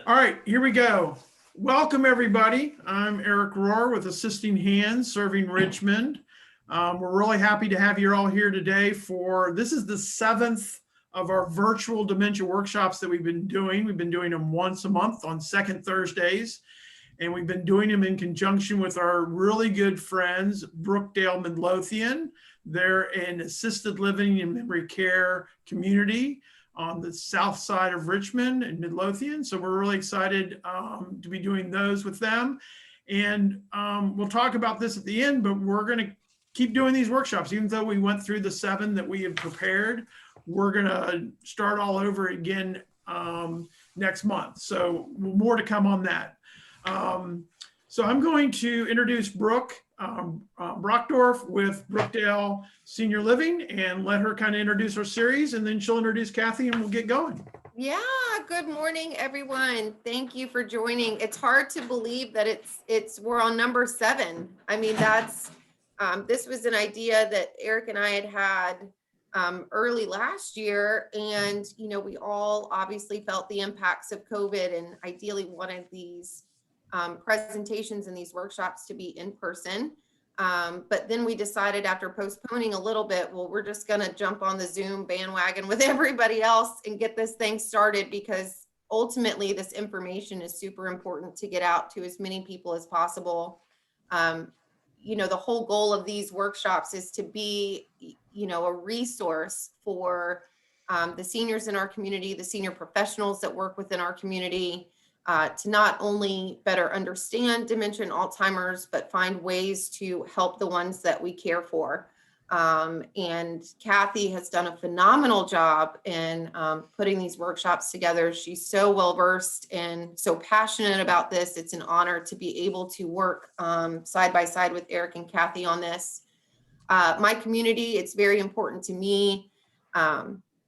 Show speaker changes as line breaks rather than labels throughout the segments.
All right, here we go. Welcome, everybody. I'm Eric Rohr with Assisting Hands, serving Richmond. We're really happy to have you all here today this is the 7th of our virtual dementia workshops that we've been doing. We've been doing them once a month on second Thursdays, and we've been doing them in conjunction with our really good friends, Brookdale Midlothian. They're an assisted living and memory care community on the south side of Richmond and Midlothian. So we're really excited to be doing those with them. And we'll talk about this at the end, but we're gonna keep doing these workshops. Even though we went through the 7 that we have prepared, we're gonna start all over again next month. So more to come on that. So I'm going to introduce Brooke Brockdorf with Brookdale Senior Living and let her kind of introduce our series, and then she'll introduce Cathy and we'll get going.
Yeah, good morning, everyone. Thank you for joining. It's hard to believe that we're on number 7. I mean, that's this was an idea that Eric and I had early last year, and we all obviously felt the impacts of COVID and ideally wanted these presentations and these workshops to be in person. But then we decided, after postponing a little bit, well, we're just going to jump on the Zoom bandwagon with everybody else and get this thing started, because ultimately this information is super important to get out to as many people as possible. The whole goal of these workshops is to be, a resource for the seniors in our community, the senior professionals that work within our community, to not only better understand dementia and Alzheimer's, but find ways to help the ones that we care for. And Cathy has done a phenomenal job in putting these workshops together. She's so well-versed and so passionate about this. It's an honor to be able to work side by side with Eric and Cathy on this. My community, it's very important to me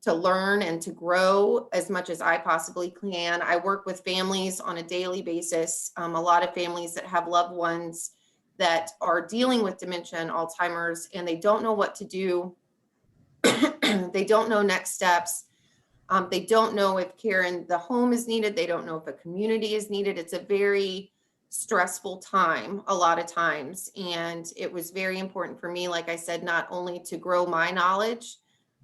to learn and to grow as much as I possibly can. I work with families on a daily basis, a lot of families that have loved ones that are dealing with dementia and Alzheimer's, and they don't know what to do. They don't know next steps. They don't know if care in the home is needed. They don't know if a community is needed. It's a very stressful time a lot of times. And it was very important for me, like I said, not only to grow my knowledge,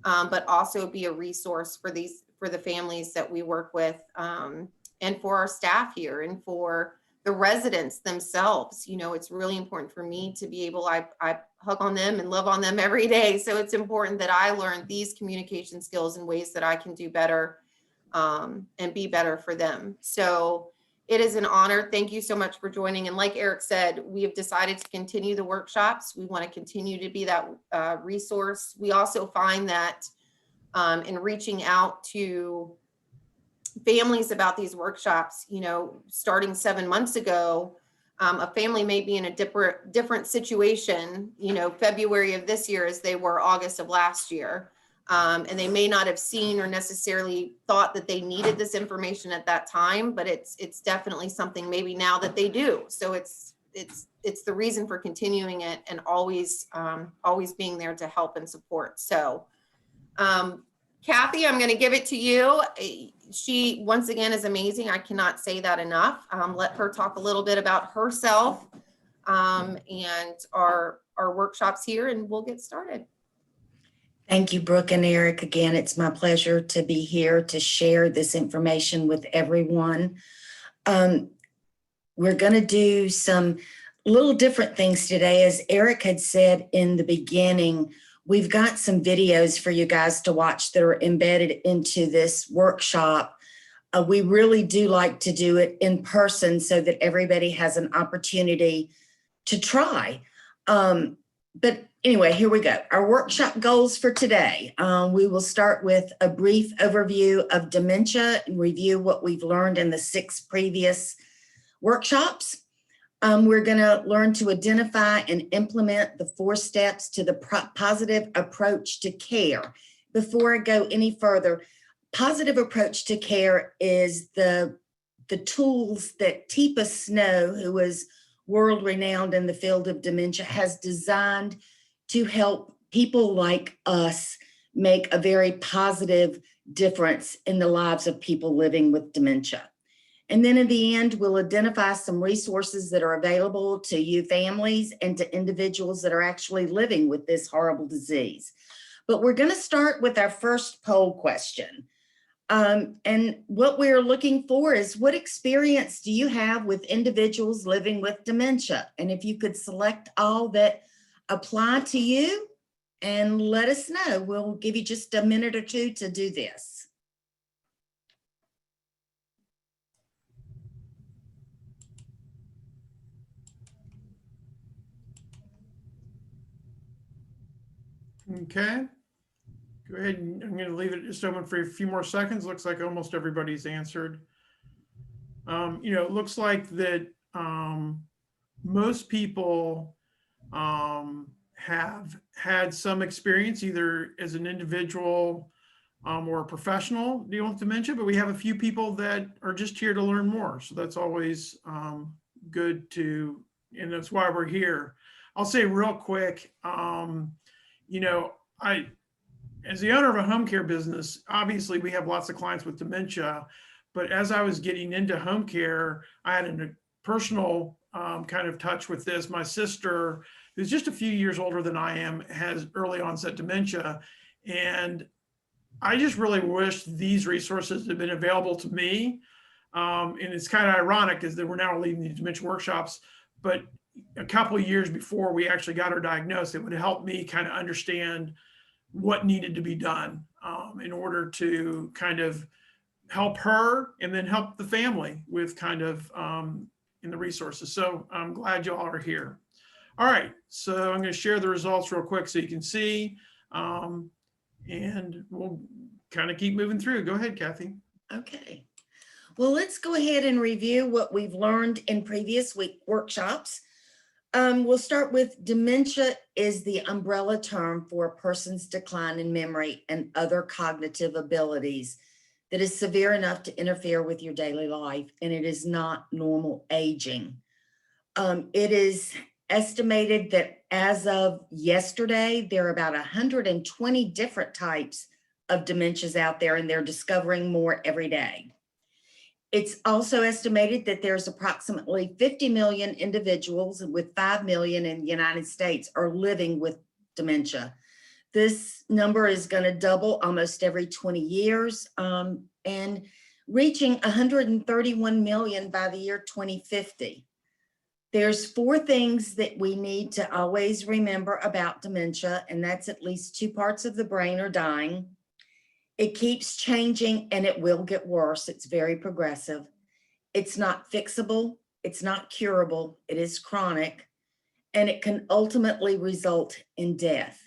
but also be a resource for the families that we work with, and for our staff here and for the residents themselves. It's really important for me to be able, I hug on them and love on them every day. So it's important that I learn these communication skills in ways that I can do better, and be better for them. So it is an honor. Thank you so much for joining. And like Eric said, we have decided to continue the workshops. We want to continue to be that resource. We also find that in reaching out to families about these workshops, starting 7 months ago, a family may be in a different situation, February of this year as they were August of last year. And they may not have seen or necessarily thought that they needed this information at that time, but it's definitely something maybe now that they do. So it's the reason for continuing it and always being there to help and support. So Cathy, I'm going to give it to you. She, once again, is amazing. I cannot say that enough. Let her talk a little bit about herself and our workshops here, and we'll get started.
Thank you, Brooke and Eric. Again, it's my pleasure to be here to share this information with everyone. We're going to do some little different things today. As Eric had said in the beginning, we've got some videos for you guys to watch that are embedded into this workshop. We really do like to do it in person so that everybody has an opportunity to try. But anyway, here we go. Our workshop goals for today. We will start with a brief overview of dementia and review what we've learned in the 6 previous workshops. We're going to learn to identify and implement the 4 steps to the positive approach to care. Before I go any further, positive approach to care is the tools that Teepa Snow, who is world-renowned in the field of dementia, has designed to help people like us make a very positive difference in the lives of people living with dementia. And then in the end, we'll identify some resources that are available to you families and to individuals that are actually living with this horrible disease. But we're going to start with our first poll question. And what we're looking for is, what experience do you have with individuals living with dementia? And if you could select all that apply to you and let us know. We'll give you just a minute or two to do this.
Okay. Go ahead, and I'm going to leave it just open for a few more seconds. Looks like almost everybody's answered. It looks like that most people have had some experience either as an individual or a professional dealing with dementia, but we have a few people that are just here to learn more. So that's always good to, and that's why we're here. I'll say real quick, as the owner of a home care business, obviously we have lots of clients with dementia, but as I was getting into home care, I had a personal kind of touch with this. My sister, who's just a few years older than I am, has early onset dementia. And I just really wish these resources had been available to me. And it's kind of ironic is that we're now leading these dementia workshops, but a couple of years before we actually got her diagnosed, it would help me kind of understand what needed to be done in order to kind of help her and then help the family with kind of in the resources. So I'm glad you all are here. All right, so I'm going to share the results real quick so you can see, and we'll kind of keep moving through. Go ahead, Cathy.
Okay. Well, let's go ahead and review what we've learned in previous week workshops. We'll start with dementia is the umbrella term for a person's decline in memory and other cognitive abilities that is severe enough to interfere with your daily life, and it is not normal aging. It is estimated that as of yesterday, there are about 120 different types of dementias out there, and they're discovering more every day. It's also estimated that there's approximately 50 million individuals, with 5 million in the United States, are living with dementia. This number is going to double almost every 20 years and reaching 131 million by the year 2050. There's 4 things that we need to always remember about dementia, and that's at least 2 parts of the brain are dying. It keeps changing and it will get worse. It's very progressive. It's not fixable. It's not curable. It is chronic, and it can ultimately result in death.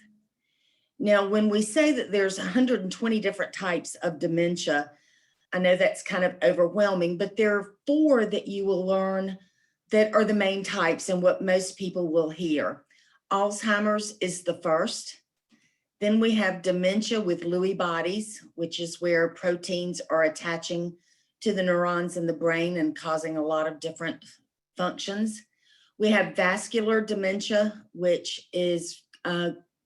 Now, when we say that there's 120 different types of dementia, I know that's kind of overwhelming, but there are 4 that you will learn that are the main types and what most people will hear. Alzheimer's is the first. Then we have dementia with Lewy bodies, which is where proteins are attaching to the neurons in the brain and causing a lot of different functions. We have vascular dementia, which is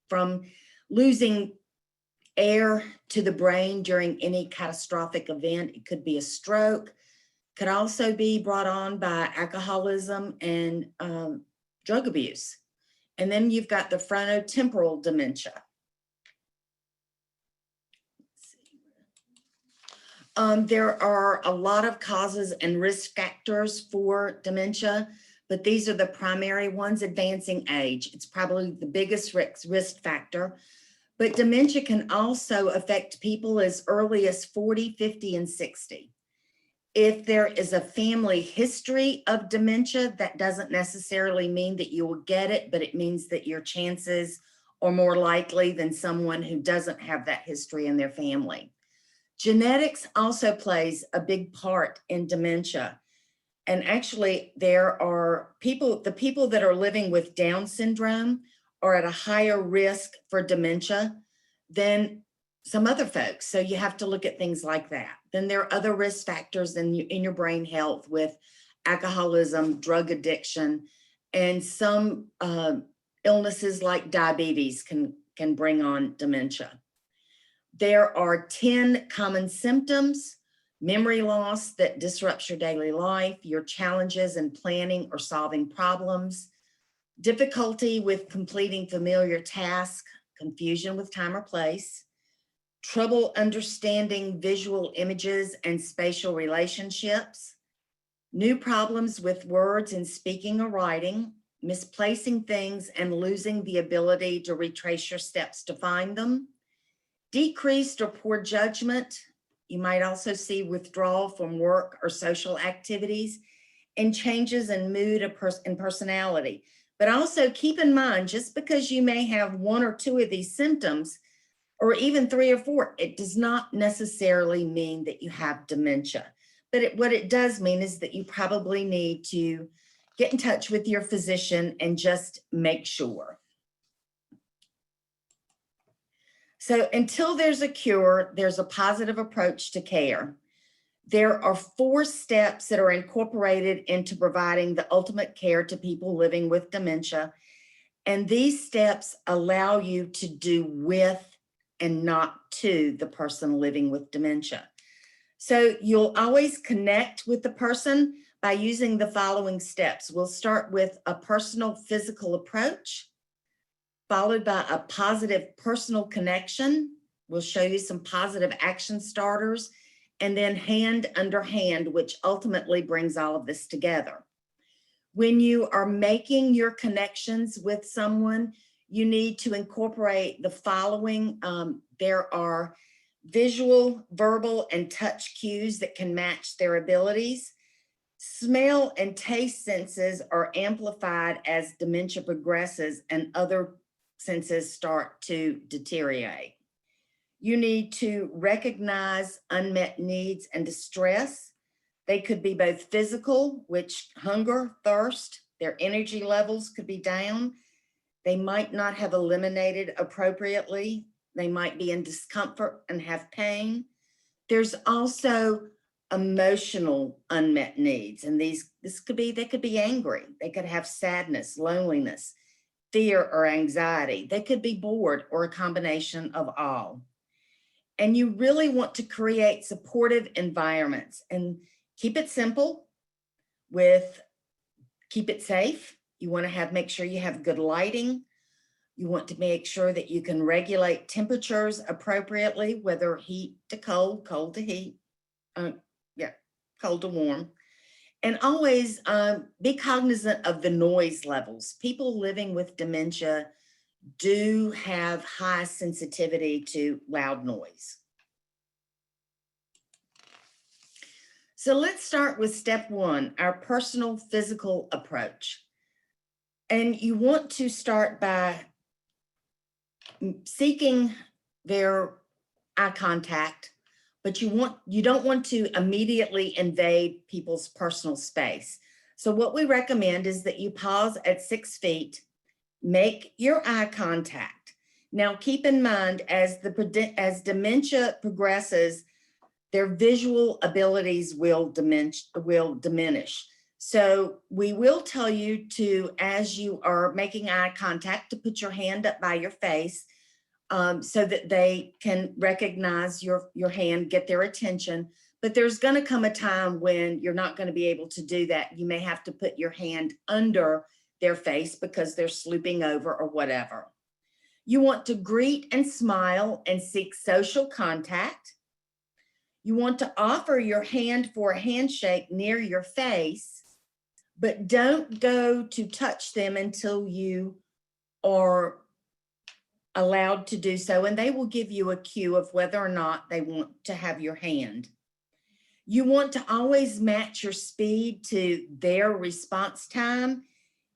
from losing air to the brain during any catastrophic event. It could be a stroke, could also be brought on by alcoholism and drug abuse. And then you've got the frontotemporal dementia. There are a lot of causes and risk factors for dementia, but these are the primary ones. Advancing age, it's probably the biggest risk factor, but dementia can also affect people as early as 40, 50, and 60. If there is a family history of dementia, that doesn't necessarily mean that you will get it, but it means that your chances are more likely than someone who doesn't have that history in their family. Genetics also plays a big part in dementia. And actually, there are the people that are living with Down syndrome are at a higher risk for dementia than some other folks. So you have to look at things like that. Then there are other risk factors in your brain health with alcoholism, drug addiction, and some illnesses like diabetes can bring on dementia. There are 10 common symptoms. memory loss that disrupts your daily life, your challenges in planning or solving problems, difficulty with completing familiar tasks, confusion with time or place, trouble understanding visual images and spatial relationships, new problems with words in speaking or writing, misplacing things and losing the ability to retrace your steps to find them, decreased or poor judgment. You might also see withdrawal from work or social activities, and changes in mood and personality. But also keep in mind, just because you may have one or two of these symptoms, or even 3 or 4, it does not necessarily mean that you have dementia. But what it does mean is that you probably need to get in touch with your physician and just make sure. So until there's a cure, there's a positive approach to care. There are 4 steps that are incorporated into providing the ultimate care to people living with dementia. And these steps allow you to do with and not to the person living with dementia. So you'll always connect with the person by using the following steps. We'll start with a personal physical approach, followed by a positive personal connection. We'll show you some positive action starters, and then hand under hand, which ultimately brings all of this together. When you are making your connections with someone, you need to incorporate the following. There are visual, verbal, and touch cues that can match their abilities. Smell and taste senses are amplified as dementia progresses and other senses start to deteriorate. You need to recognize unmet needs and distress. They could be both physical, which hunger, thirst, their energy levels could be down. They might not have eliminated appropriately. They might be in discomfort and have pain. There's also emotional unmet needs. And they could be angry. They could have sadness, loneliness, fear or anxiety. They could be bored or a combination of all. And you really want to create supportive environments and keep it simple keep it safe. You want to make sure you have good lighting. You want to make sure that you can regulate temperatures appropriately, whether heat to cold, cold to heat, cold to warm. And always be cognizant of the noise levels. People living with dementia do have high sensitivity to loud noise. So let's start with step 1, our personal physical approach. And you want to start by seeking their eye contact, but you don't want to immediately invade people's personal space. So what we recommend is that you pause at 6 feet, make your eye contact. Now keep in mind, as dementia progresses, their visual abilities will diminish. So we will tell you to, as you are making eye contact, to put your hand up by your face so that they can recognize your hand, get their attention. But there's going to come a time when you're not going to be able to do that. You may have to put your hand under their face because they're slooping over or whatever. You want to greet and smile and seek social contact. You want to offer your hand for a handshake near your face, but don't go to touch them until you are allowed to do so, and they will give you a cue of whether or not they want to have your hand. You want to always match your speed to their response time,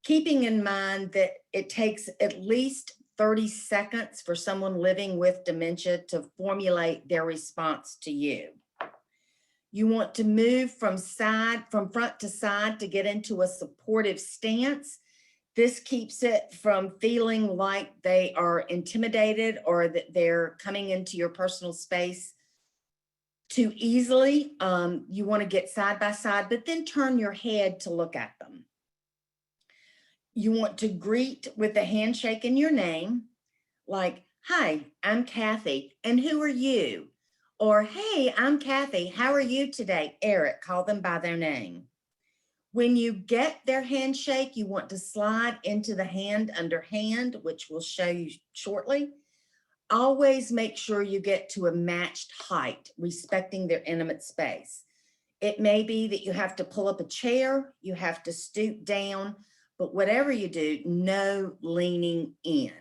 keeping in mind that it takes at least 30 seconds for someone living with dementia to formulate their response to you. You want to move from front to side to get into a supportive stance. This keeps it from feeling like they are intimidated or that they're coming into your personal space too easily. You want to get side by side, but then turn your head to look at them. You want to greet with a handshake in your name, like, "Hi, I'm Cathy, and who are you?" Or, hey, I'm Cathy. How are you today? Eric, call them by their name. When you get their handshake, you want to slide into the hand under hand, which we'll show you shortly. Always make sure you get to a matched height, respecting their intimate space. It may be that you have to pull up a chair, you have to stoop down, but whatever you do, no leaning in.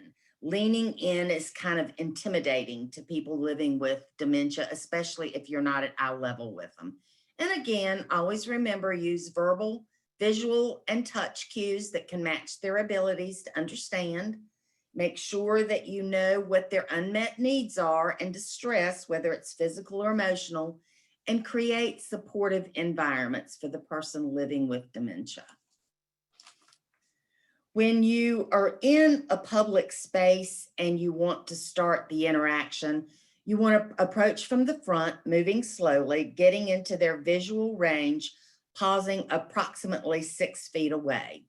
Leaning in is kind of intimidating to people living with dementia, especially if you're not at eye level with them. And again, always remember, use verbal, visual, and touch cues that can match their abilities to understand. Make sure that you know what their unmet needs are and distress, whether it's physical or emotional, and create supportive environments for the person living with dementia. When you are in a public space and you want to start the interaction, you want to approach from the front, moving slowly, getting into their visual range, pausing approximately 6 feet away.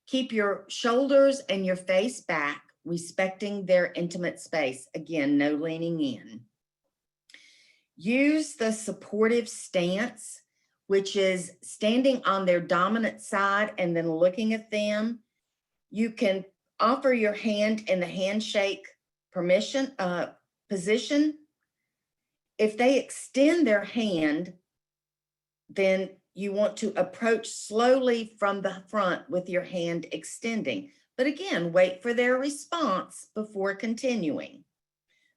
Keep your shoulders and your face back, respecting their intimate space. Again, no leaning in. Use the supportive stance, which is standing on their dominant side and then looking at them. You can offer your hand in the handshake position. If they extend their hand, then you want to approach slowly from the front with your hand extending. But again, wait for their response before continuing.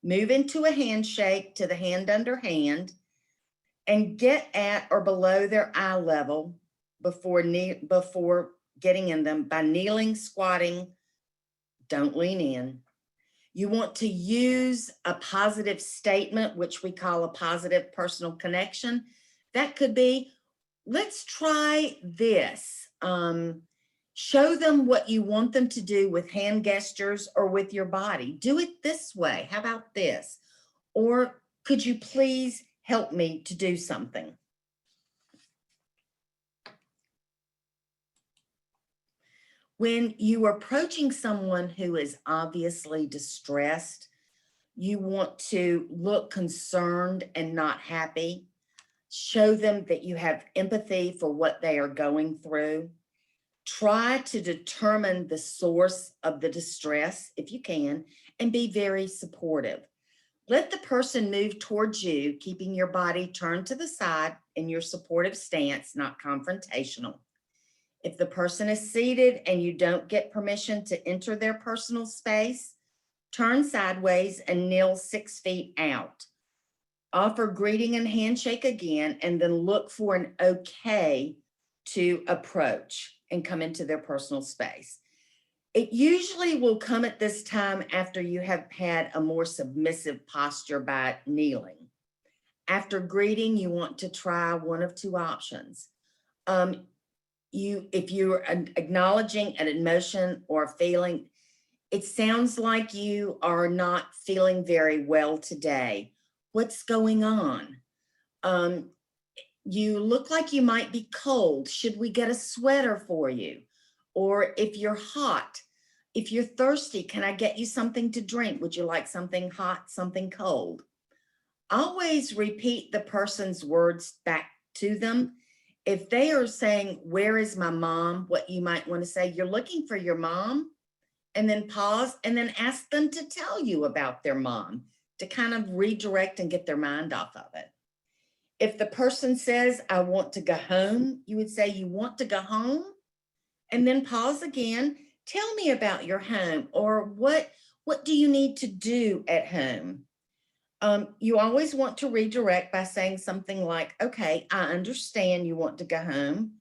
Move into a handshake to the hand under hand and get at or below their eye level before getting in them by kneeling, squatting. Don't lean in. You want to use a positive statement, which we call a positive personal connection. That could be, let's try this. Show them what you want them to do with hand gestures or with your body. Do it this way. How about this? Or could you please help me to do something? When you are approaching someone who is obviously distressed, you want to look concerned and not happy. Show them that you have empathy for what they are going through. Try to determine the source of the distress if you can, and be very supportive. Let the person move towards you, keeping your body turned to the side in your supportive stance, not confrontational. If the person is seated and you don't get permission to enter their personal space, turn sideways and kneel 6 feet out. Offer greeting and handshake again, and then look for an okay to approach and come into their personal space. It usually will come at this time after you have had a more submissive posture by kneeling. After greeting, you want to try one of two options. If you're acknowledging an emotion or a feeling, it sounds like you are not feeling very well today. What's going on? You look like you might be cold. Should we get a sweater for you? Or if you're hot, if you're thirsty, can I get you something to drink? Would you like something hot, something cold? Always repeat the person's words back to them. If they are saying, where is my mom? What you might want to say, you're looking for your mom, and then pause and then ask them to tell you about their mom to kind of redirect and get their mind off of it. If the person says, I want to go home, you would say, you want to go home? And then pause again. Tell me about your home, or what do you need to do at home? You always want to redirect by saying something like, okay, I understand you want to go home,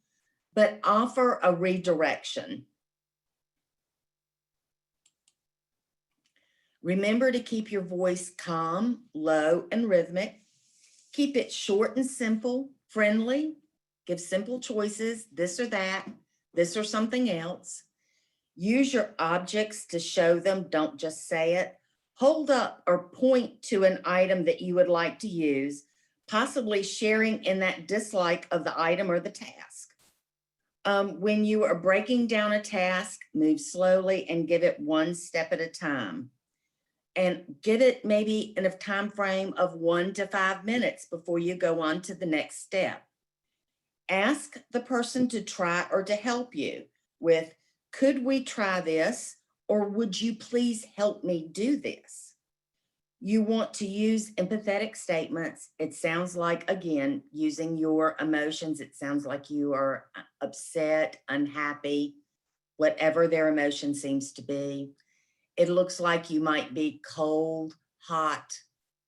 but offer a redirection. Remember to keep your voice calm, low, and rhythmic. Keep it short and simple, friendly. Give simple choices, this or that, this or something else. Use your objects to show them, don't just say it. Hold up or point to an item that you would like to use, possibly sharing in that dislike of the item or the task. When you are breaking down a task, move slowly and give it one step at a time. and give it maybe in a time frame of 1 to 5 minutes before you go on to the next step. Ask the person to try or to help you with, could we try this? Or would you please help me do this? You want to use empathetic statements. It sounds like, again, using your emotions. It sounds like you are upset, unhappy, whatever their emotion seems to be. It looks like you might be cold, hot,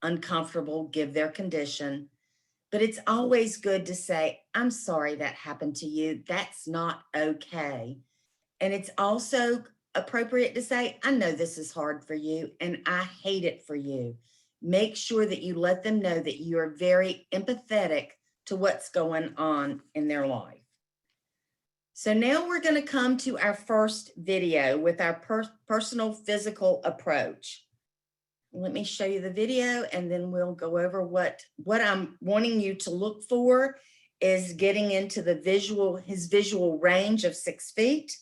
uncomfortable, give their condition. But it's always good to say, I'm sorry that happened to you. That's not okay. And it's also appropriate to say, I know this is hard for you and I hate it for you. Make sure that you let them know that you are very empathetic to what's going on in their life. So now we're going to come to our first video with our personal physical approach. Let me show you the video and then we'll go over what I'm wanting you to look for is getting into his visual range of 6 feet.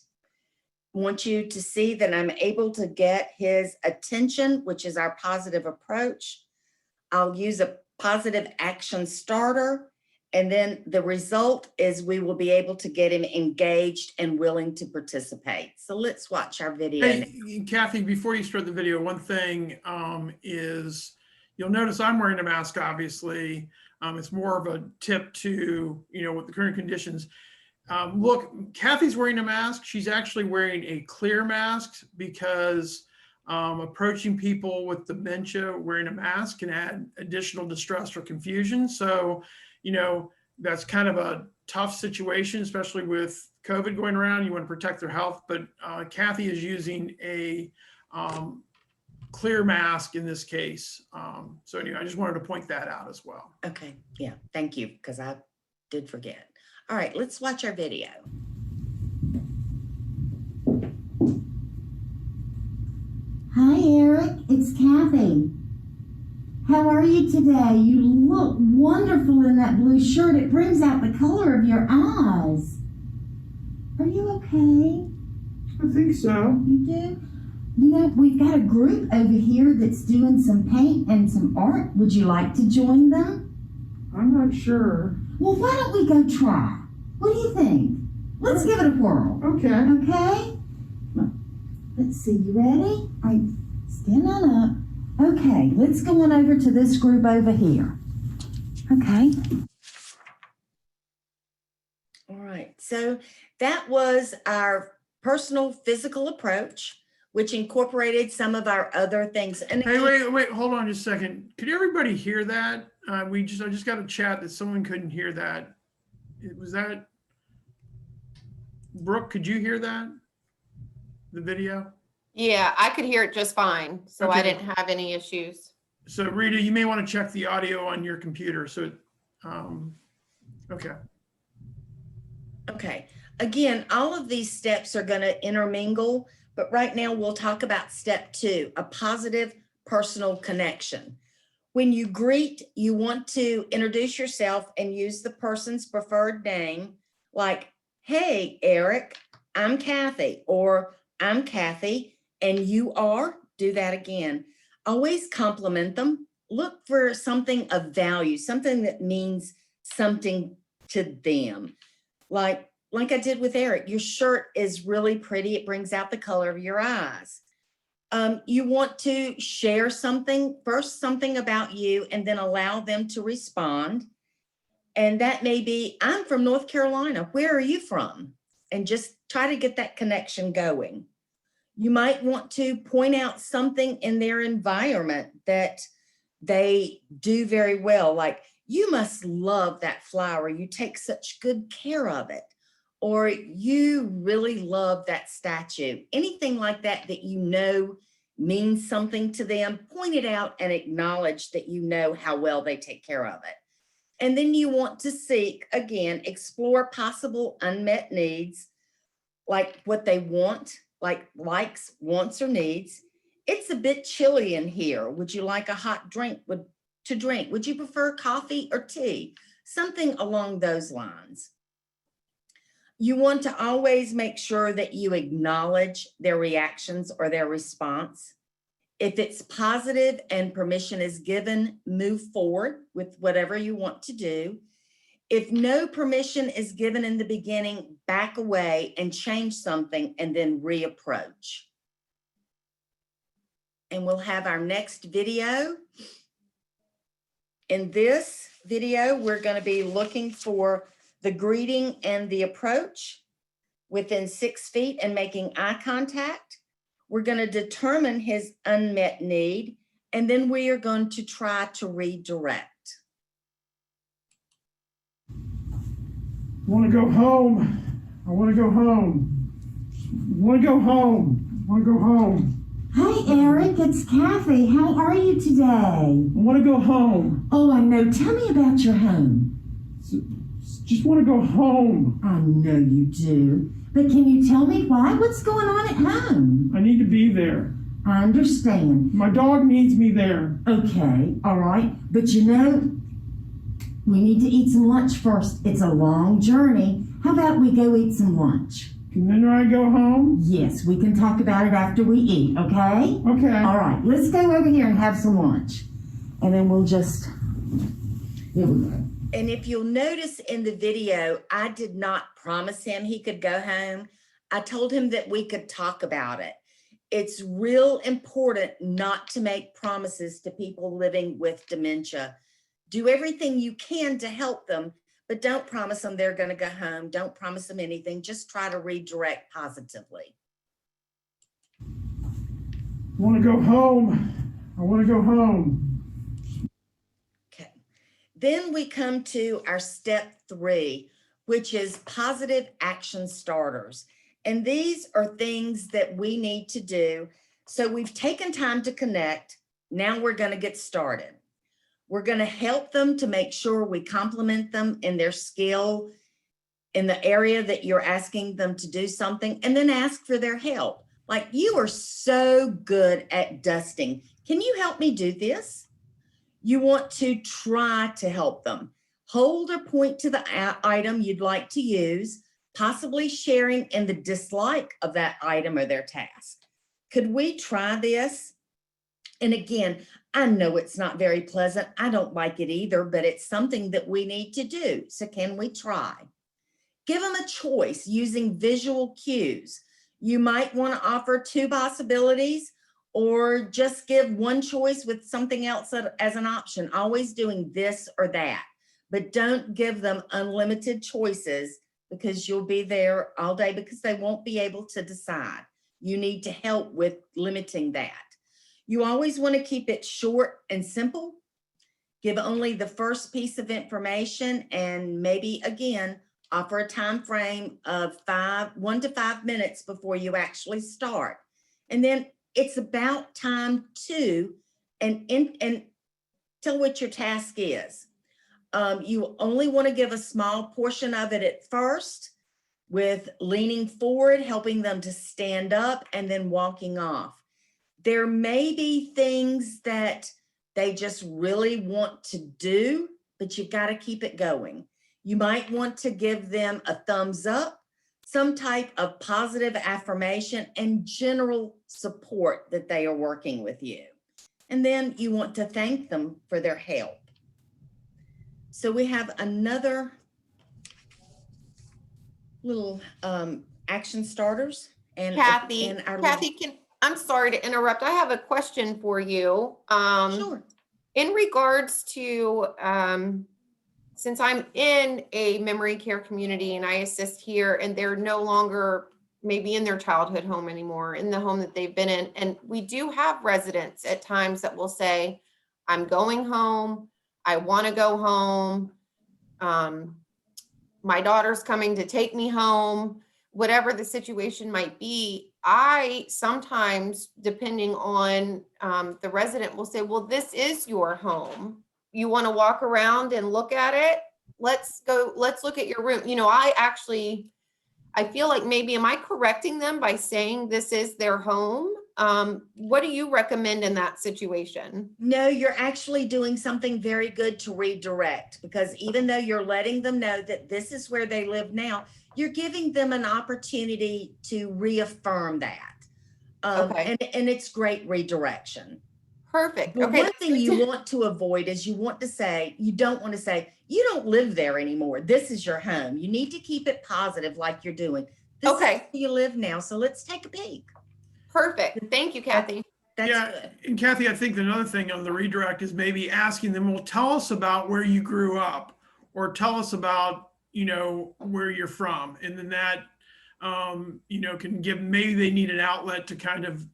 I want you to see that I'm able to get his attention, which is our positive approach. I'll use a positive action starter. And then the result is we will be able to get him engaged and willing to participate. So let's watch our video.
Hey, Cathy, before you start the video, one thing is you'll notice I'm wearing a mask, obviously. It's more of a tip to, with the current conditions. Look, Cathy's wearing a mask. She's actually wearing a clear mask because approaching people with dementia wearing a mask can add additional distress or confusion. So, that's kind of a tough situation, especially with COVID going around. You want to protect their health, but Cathy is using a clear mask in this case. So anyway, I just wanted to point that out as well.
Okay, yeah, thank you, because I did forget. All right, let's watch our video.
Hi, Eric. It's Cathy. How are you today? You look wonderful in that blue shirt. It brings out the color of your eyes. Are you okay?
I think so.
You do? We've got a group over here that's doing some paint and some art. Would you like to join them?
I'm not sure.
Well, why don't we go try? What do you think? Let's give it a whirl.
Okay.
Okay? Let's see, you ready? All right, stand on up. Okay, let's go on over to this group over here. Okay.
All right, so that was our personal physical approach, which incorporated some of our other things. And
Hey, wait, hold on just a second. Could everybody hear that? I just got a chat that someone couldn't hear that. Was that Brooke? Could you hear that? The video?
Yeah, I could hear it just fine. So I
Okay.
didn't have any issues.
So Rita, you may want to check the audio on your computer. So, okay.
Okay, again, all of these steps are going to intermingle, but right now we'll talk about step 2, a positive personal connection. When you greet, you want to introduce yourself and use the person's preferred name, like, hey, Eric, I'm Cathy, or I'm Cathy, and you are, do that again. Always compliment them. Look for something of value, something that means something to them. Like I did with Eric, your shirt is really pretty. It brings out the color of your eyes. You want to share something, first something about you, and then allow them to respond. And that may be, I'm from North Carolina. Where are you from? And just try to get that connection going. You might want to point out something in their environment that they do very well. Like, you must love that flower. You take such good care of it. Or you really love that statue. Anything like that that you know means something to them, point it out and acknowledge that you know how well they take care of it. And then you want to seek, again, explore possible unmet needs, like what they want, like likes, wants, or needs. It's a bit chilly in here. Would you like a hot drink to drink? Would you prefer coffee or tea? Something along those lines. You want to always make sure that you acknowledge their reactions or their response. If it's positive and permission is given, move forward with whatever you want to do. If no permission is given in the beginning, back away and change something and then reapproach. And we'll have our next video. In this video, we're going to be looking for the greeting and the approach within 6 feet and making eye contact. We're going to determine his unmet need, and then we are going to try to redirect.
I want to go home. I want to go home. I want to go home. I want to go home.
Hi, Eric. It's Kathy. How are you today?
I want to go home.
Oh, I know. Tell me about your home.
Just want to go home.
I know you do. But can you tell me why? What's going on at home?
I need to be there.
I understand.
My dog needs me there.
Okay, all right. But you know, we need to eat some lunch first. It's a long journey. How about we go eat some lunch?
And then I go home?
Yes, we can talk about it after we eat, okay?
Okay.
All right, let's go over here and have some lunch. And then we'll just, here we go.
And if you'll notice in the video, I did not promise him he could go home. I told him that we could talk about it. It's real important not to make promises to people living with dementia. Do everything you can to help them, but don't promise them they're going to go home. Don't promise them anything. Just try to redirect positively.
I want to go home. I want to go home.
Okay. Then we come to our step 3, which is positive action starters. And these are things that we need to do. So we've taken time to connect. Now we're going to get started. We're going to help them to make sure we compliment them in their skill in the area that you're asking them to do something, and then ask for their help. Like, you are so good at dusting. Can you help me do this? You want to try to help them. Hold or point to the item you'd like to use, possibly sharing in the dislike of that item or their task. Could we try this? And again, I know it's not very pleasant. I don't like it either, but it's something that we need to do. So can we try? Give them a choice using visual cues. You might want to offer 2 possibilities, or just give one choice with something else as an option, always doing this or that. But don't give them unlimited choices, because you'll be there all day because they won't be able to decide. You need to help with limiting that. You always want to keep it short and simple. Give only the first piece of information, and maybe again, offer a time frame of 1 to 5 minutes before you actually start. And then it's about time to, and tell what your task is. You only want to give a small portion of it at first, with leaning forward, helping them to stand up, and then walking off. There may be things that they just really want to do, but you've got to keep it going. You might want to give them a thumbs up, some type of positive affirmation, and general support that they are working with you. And then you want to thank them for their help. So we have another little action starters. And
Kathy,
Kathy,
I'm sorry to interrupt. I have a question for you.
sure.
In regards to, since I'm in a memory care community and I assist here, and they're no longer maybe in their childhood home anymore, in the home that they've been in. And we do have residents at times that will say, I'm going home. I want to go home. My daughter's coming to take me home, whatever the situation might be. I sometimes, depending on the resident, will say, well, this is your home. You want to walk around and look at it? Let's look at your room. You know, I feel like maybe, am I correcting them by saying this is their home? What do you recommend in that situation?
No, you're actually doing something very good to redirect, because even though you're letting them know that this is where they live now, you're giving them an opportunity to reaffirm that. And it's great redirection.
Perfect.
But
Okay.
one thing you want to avoid is you don't want to say, you don't live there anymore. This is your home. You need to keep it positive like you're doing. This is where you live now. So let's take a peek.
Perfect. Thank you, Kathy.
That's
Yeah,
good.
and Kathy, I think another thing on the redirect is maybe asking them, well, tell us about where you grew up, or tell us about, where you're from. And then that, can give, maybe they need an outlet to kind of,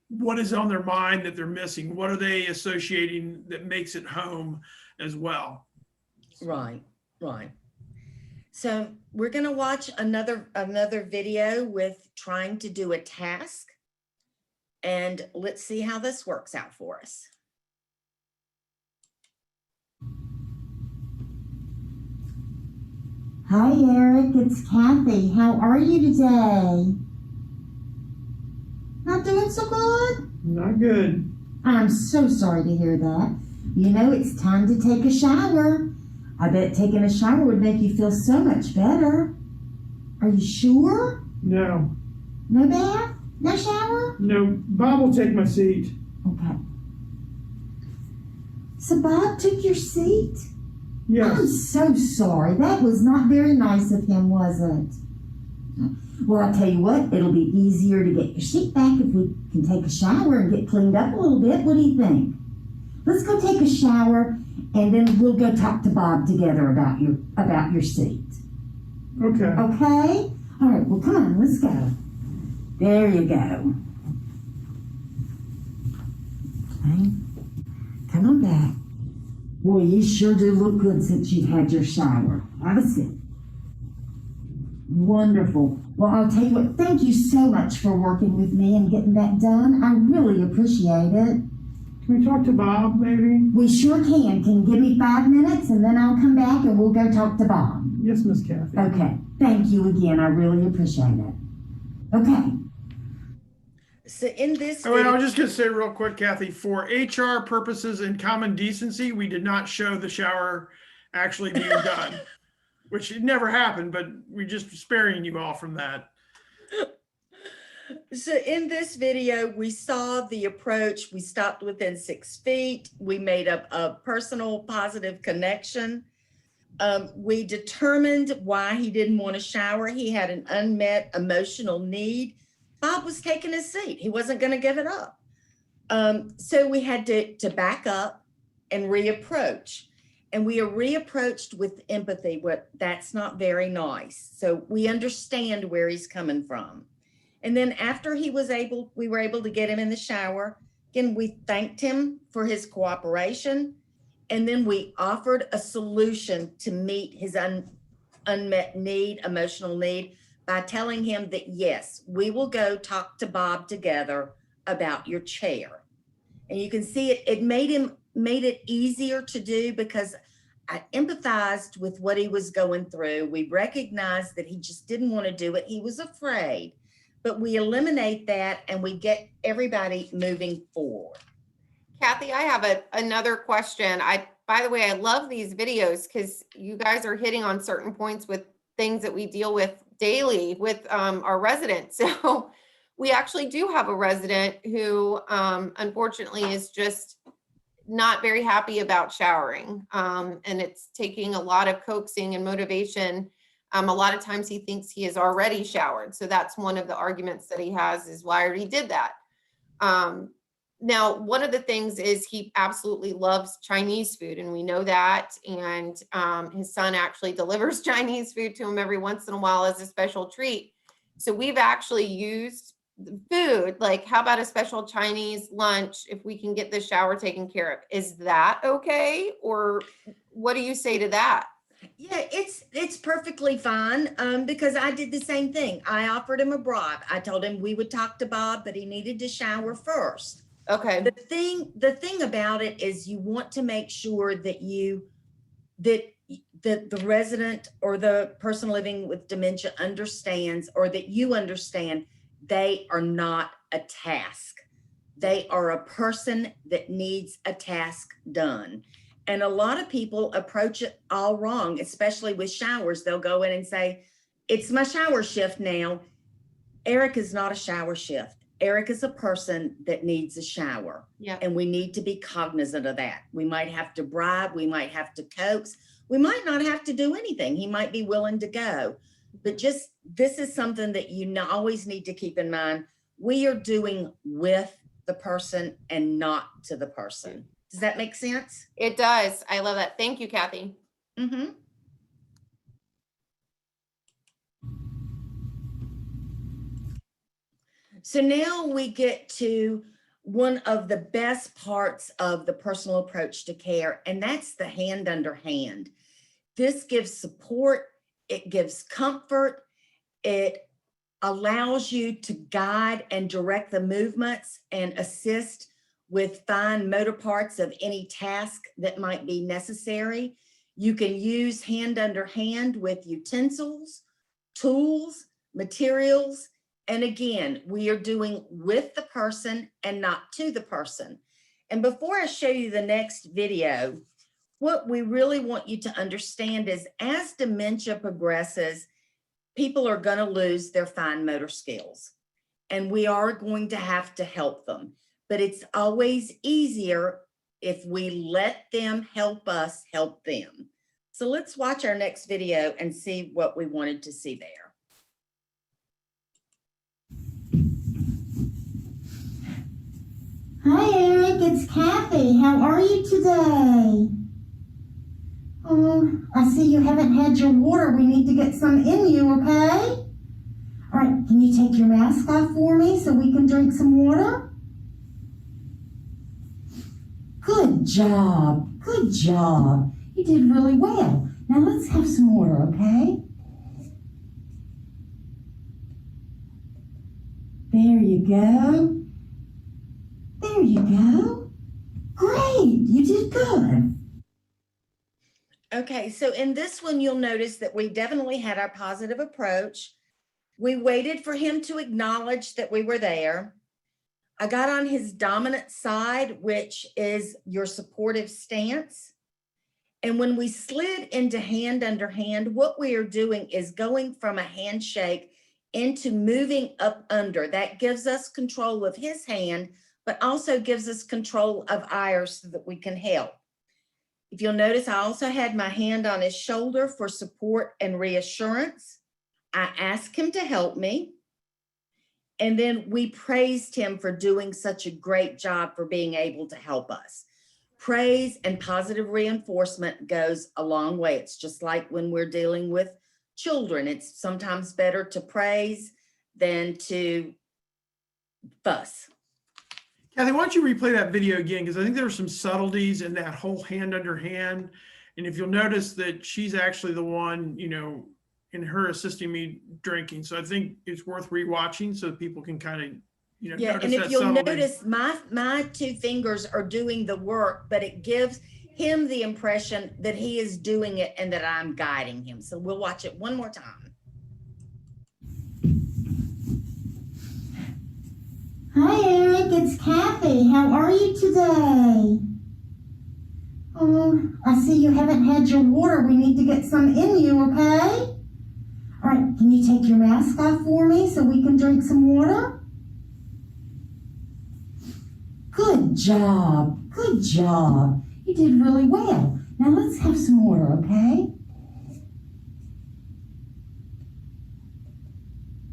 what is on their mind that they're missing? What are they associating that makes it home as well?
Right. So we're going to watch another video with trying to do a task. And let's see how this works out for us.
Hi, Eric. It's Kathy. How are you today? Not doing so good?
Not good.
I'm so sorry to hear that. It's time to take a shower. I bet taking a shower would make you feel so much better. Are you sure?
No.
No bath? No shower?
No, Bob will take my seat.
Okay. So Bob took your seat? I'm so sorry. That was not very nice of him, was it? Well, I'll tell you what, it'll be easier to get your seat back if we can take a shower and get cleaned up a little bit. What do you think? Let's go take a shower, and then we'll go talk to Bob together about your seat.
Okay.
Okay? All right, well, come on, let's go. There you go. Okay. Come on back. Boy, you sure do look good since you've had your shower. Have a seat. Wonderful. Well, I'll tell you what, thank you so much for working with me and getting that done. I really appreciate it.
Can we talk to Bob, maybe?
We sure can. Can you give me 5 minutes and then I'll come back and we'll go talk to Bob?
Yes, Miss Kathy.
Okay. Thank you again. I really appreciate it. Okay.
So in this
Oh, wait, I
video,
was just going to say real quick, Kathy, for HR purposes and common decency, we did not show the shower actually being done, which it never happened, but we just sparing you all from that.
So in this video, we saw the approach. We stopped within 6 feet. We made up a personal positive connection. We determined why he didn't want to shower. He had an unmet emotional need. Bob was taking his seat. He wasn't going to give it up. So we had to back up and reapproach. And we are reapproached with empathy. That's not very nice. So we understand where he's coming from. And then after we were able to get him in the shower, again, we thanked him for his cooperation. And then we offered a solution to meet his unmet need, emotional need, by telling him that, yes, we will go talk to Bob together about your chair. And you can see it made it easier to do because I empathized with what he was going through. We recognized that he just didn't want to do it. He was afraid, but we eliminate that and we get everybody moving forward.
Kathy, I have another question. By the way, I love these videos because you guys are hitting on certain points with things that we deal with daily with our residents. So we actually do have a resident who unfortunately is just not very happy about showering. And it's taking a lot of coaxing and motivation. A lot of times he thinks he has already showered. So that's one of the arguments that he has is, well, I already did that. Now, one of the things is he absolutely loves Chinese food, and we know that. And his son actually delivers Chinese food to him every once in a while as a special treat. So we've actually used the food, like how about a special Chinese lunch if we can get the shower taken care of? Is that okay? Or what do you say to that?
Yeah, it's perfectly fine because I did the same thing. I offered him a bribe. I told him we would talk to Bob, but he needed to shower first.
Okay.
The thing about it is you want to make sure that the resident or the person living with dementia understands, or that you understand they are not a task. They are a person that needs a task done. And a lot of people approach it all wrong, especially with showers. They'll go in and say, it's my shower shift now. Eric is not a shower shift. Eric is a person that needs a shower.
Yeah.
And we need to be cognizant of that. We might have to bribe, we might have to coax, we might not have to do anything. He might be willing to go. But just, this is something that you always need to keep in mind. We are doing with the person and not to the person. Does that make sense?
It does. I love that. Thank you, Kathy.
Mm-hmm. So now we get to one of the best parts of the personal approach to care, and that's the hand under hand. This gives support, it gives comfort, it allows you to guide and direct the movements and assist with fine motor parts of any task that might be necessary. You can use hand under hand with utensils, tools, materials, and again, we are doing with the person and not to the person. And before I show you the next video, what we really want you to understand is as dementia progresses, people are going to lose their fine motor skills, and we are going to have to help them. But it's always easier if we let them help us help them. So let's watch our next video and see what we wanted to see there.
Hi, Eric. It's Kathy. How are you today? Oh, I see you haven't had your water. We need to get some in you, okay? All right, can you take your mask off for me so we can drink some water? Good job. Good job. You did really well. Now let's have some water, okay? There you go. There you go. Great, you did good.
Okay, so in this one, you'll notice that we definitely had our positive approach. We waited for him to acknowledge that we were there. I got on his dominant side, which is your supportive stance. And when we slid into hand under hand, what we are doing is going from a handshake into moving up under. That gives us control of his hand, but also gives us control of ours so that we can help. If you'll notice, I also had my hand on his shoulder for support and reassurance. I asked him to help me. And then we praised him for doing such a great job for being able to help us. Praise and positive reinforcement goes a long way. It's just like when we're dealing with children. It's sometimes better to praise than to fuss.
Kathy, why don't you replay that video again? Because I think there are some subtleties in that whole hand under hand. And if you'll notice that she's actually the one, you know, in her assisting me drinking. So I think it's worth rewatching so people can kind of, you know,
Yeah, and if you'll notice, my two fingers are doing the work, but it gives him the impression that he is doing it and that I'm guiding him. So we'll watch it one more time.
Hi, Eric. It's Kathy. How are you today? Oh, I see you haven't had your water. We need to get some in you, okay? All right, can you take your mask off for me so we can drink some water? Good job. Good job. You did really well. Now let's have some water, okay?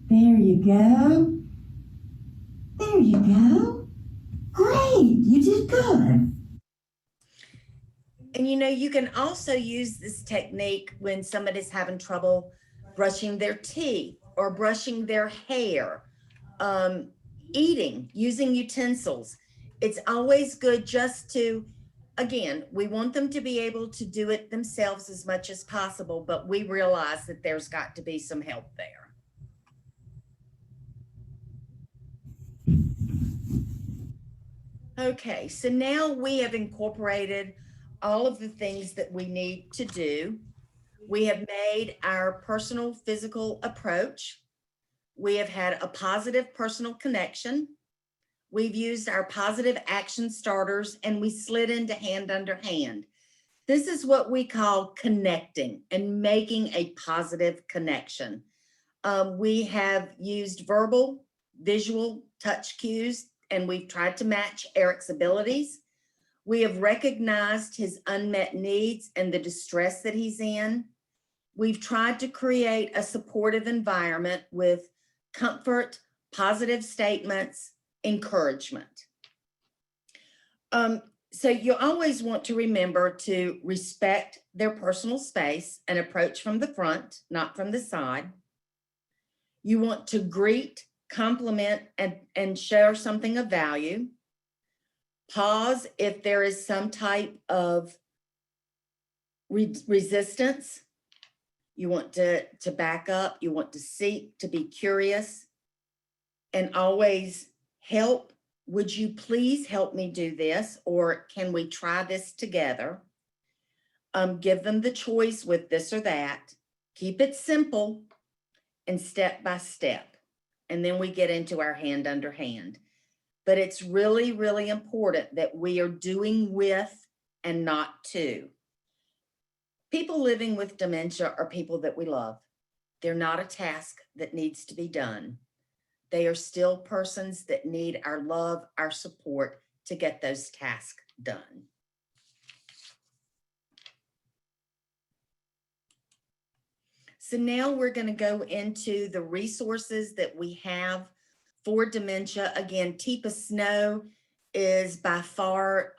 There you go. There you go. Great, you did good.
And you know, you can also use this technique when somebody's having trouble brushing their teeth or brushing their hair, eating, using utensils. It's always good just to, again, we want them to be able to do it themselves as much as possible, but we realize that there's got to be some help there. Okay, so now we have incorporated all of the things that we need to do. We have made our personal physical approach. We have had a positive personal connection. We've used our positive action starters, and we slid into hand under hand. This is what we call connecting and making a positive connection. We have used verbal visual touch cues, and we've tried to match Eric's abilities. We have recognized his unmet needs and the distress that he's in. We've tried to create a supportive environment with comfort, positive statements, encouragement. So you always want to remember to respect their personal space and approach from the front, not from the side. You want to greet, compliment, and share something of value. Pause if there is some type of resistance. You want to back up. You want to seek, to be curious, and always help. Would you please help me do this? Or can we try this together? Give them the choice with this or that. Keep it simple and step by step. And then we get into our hand under hand. But it's really, really important that we are doing with and not to. People living with dementia are people that we love. They're not a task that needs to be done. They are still persons that need our love, our support to get those tasks done. So now we're going to go into the resources that we have for dementia. Again, Teepa Snow is by far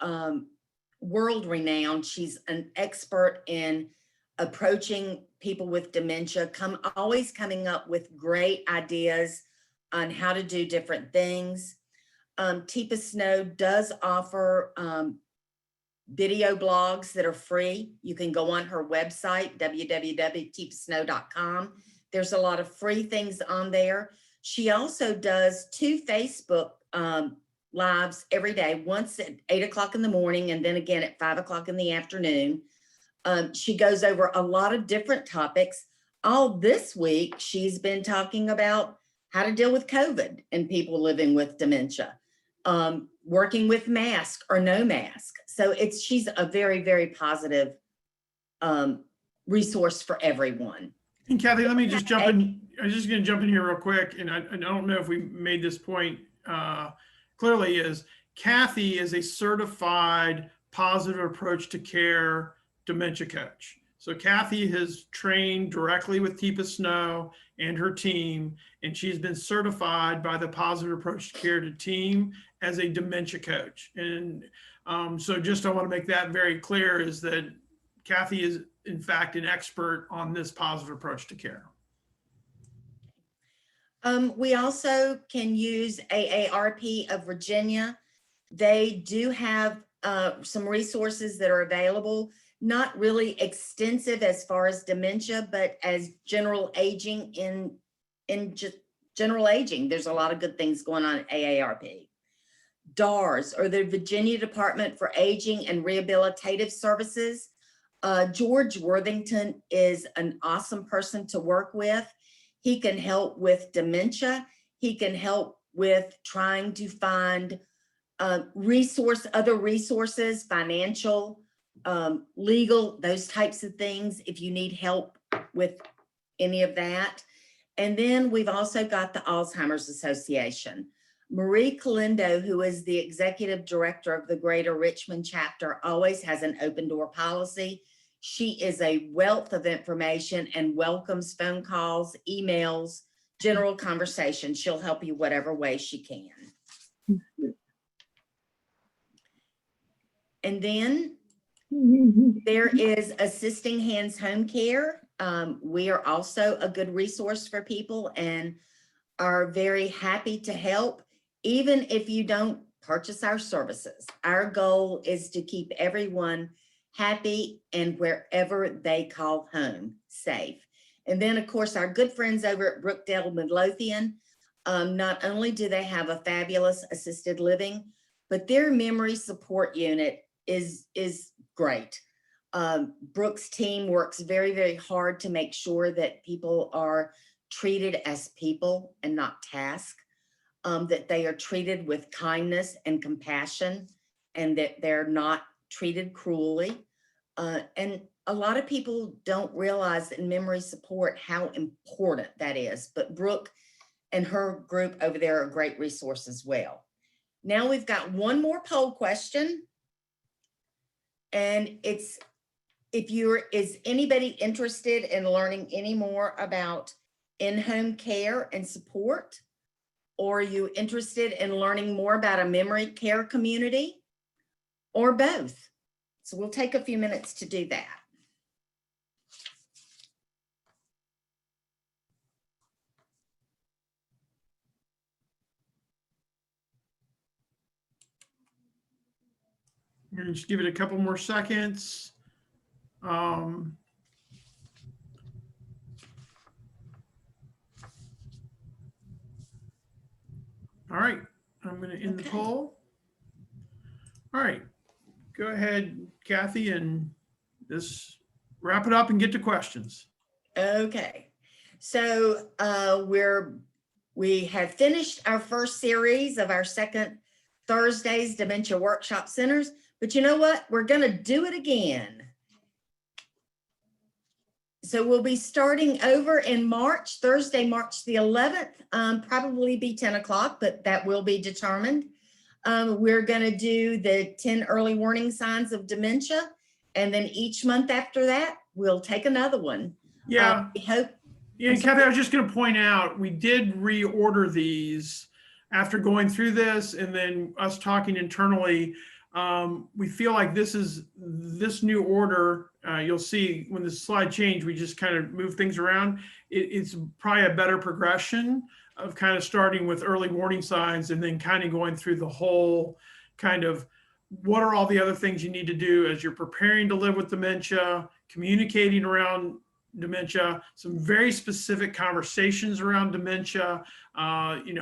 world renowned. She's an expert in approaching people with dementia, always coming up with great ideas on how to do different things. Teepa Snow does offer video blogs that are free. You can go on her website, www.teepasnow.com. There's a lot of free things on there. She also does 2 Facebook lives every day, once at 8 o'clock in the morning and then again at 5 o'clock in the afternoon. She goes over a lot of different topics. All this week, she's been talking about how to deal with COVID and people living with dementia, working with mask or no mask. So she's a very, very positive resource for everyone.
And Cathy, let me just jump in. I'm just going to jump in here real quick. And I don't know if we made this point clearly, is Cathy is a certified positive approach to care dementia coach. So Cathy has trained directly with Teepa Snow and her team, and she's been certified by the Positive Approach to Care team as a dementia coach. And so just I want to make that very clear, is that Cathy is in fact an expert on this positive approach to care.
We also can use AARP of Virginia. They do have some resources that are available, not really extensive as far as dementia, but as general aging general aging. There's a lot of good things going on at AARP. DARS, or the Virginia Department for Aging and Rehabilitative Services. George Worthington is an awesome person to work with. He can help with dementia. He can help with trying to find other resources, financial, legal, those types of things, if you need help with any of that. And then we've also got the Alzheimer's Association. Marie Calindo, who is the executive director of the Greater Richmond chapter, always has an open door policy. She is a wealth of information and welcomes phone calls, emails, general conversation. She'll help you whatever way she can. And then there is Assisting Hands Home Care. We are also a good resource for people and are very happy to help, even if you don't purchase our services. Our goal is to keep everyone happy and wherever they call home safe. And then, of course, our good friends over at Brookdale Midlothian, not only do they have a fabulous assisted living, but their memory support unit is great. Brooke's team works very, very hard to make sure that people are treated as people and not tasks, that they are treated with kindness and compassion, and that they're not treated cruelly. And a lot of people don't realize in memory support how important that is. But Brooke and her group over there are a great resource as well. Now we've got one more poll question. And it's, is anybody interested in learning any more about in-home care and support? Or are you interested in learning more about a memory care community? Or both? So we'll take a few minutes to do that.
I'm gonna just give it a couple more seconds. All right, I'm going to end the
Okay.
poll. All right, go ahead, Kathy, and just wrap it up and get to questions.
Okay, so we have finished our first series of our second Thursday's Dementia Workshop Centers, but you know what? We're going to do it again. So we'll be starting over in March, Thursday, March the 11th, probably be 10 o'clock, but that will be determined. We're going to do the 10 early warning signs of dementia. And then each month after that, we'll take another one.
Yeah.
We hope.
Yeah, and Kathy, I was just going to point out, we did reorder these after going through this and then us talking internally. We feel like this new order, you'll see when the slide changed, we just kind of move things around. It's probably a better progression of kind of starting with early warning signs and then kind of going through the whole kind of what are all the other things you need to do as you're preparing to live with dementia, communicating around dementia, some very specific conversations around dementia,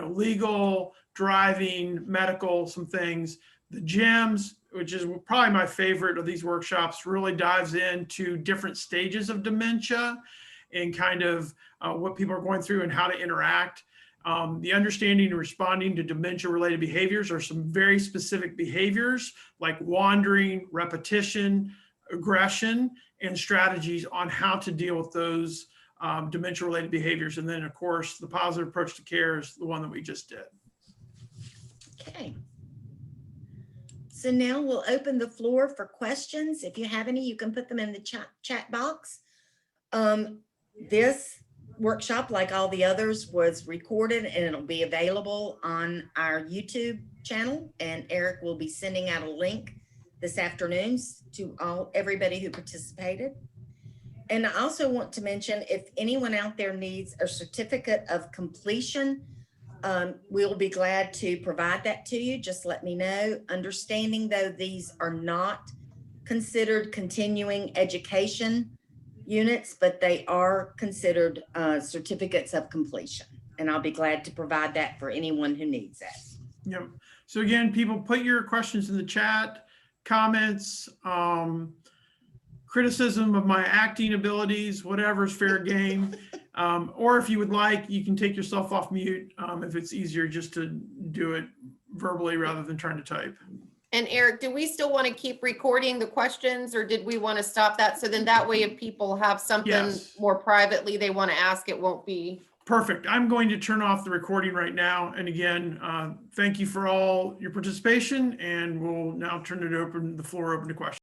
legal, driving, medical, some things. The GEMS, which is probably my favorite of these workshops, really dives into different stages of dementia and kind of what people are going through and how to interact. The understanding and responding to dementia-related behaviors are some very specific behaviors like wandering, repetition, aggression, and strategies on how to deal with those dementia-related behaviors. And then, of course, the positive approach to care is the one that we just did.
Okay. So now we'll open the floor for questions. If you have any, you can put them in the chat box. This workshop, like all the others, was recorded and it'll be available on our YouTube channel. And Eric will be sending out a link this afternoon to everybody who participated. And I also want to mention, if anyone out there needs a certificate of completion, we'll be glad to provide that to you. Just let me know. Understanding though, these are not considered continuing education units, but they are considered certificates of completion. And I'll be glad to provide that for anyone who needs that.
Yep. So again, people, put your questions in the chat, comments, criticism of my acting abilities, whatever is fair game. Or if you would like, you can take yourself off mute if it's easier just to do it verbally rather than trying to type.
And Eric, do we still want to keep recording the questions, or did we want to stop that? So then that way, if people have something
Yes.
more privately they want to ask, it won't be.
Perfect. I'm going to turn off the recording right now. And again, thank you for all your participation, and we'll now turn it open, the floor open to questions.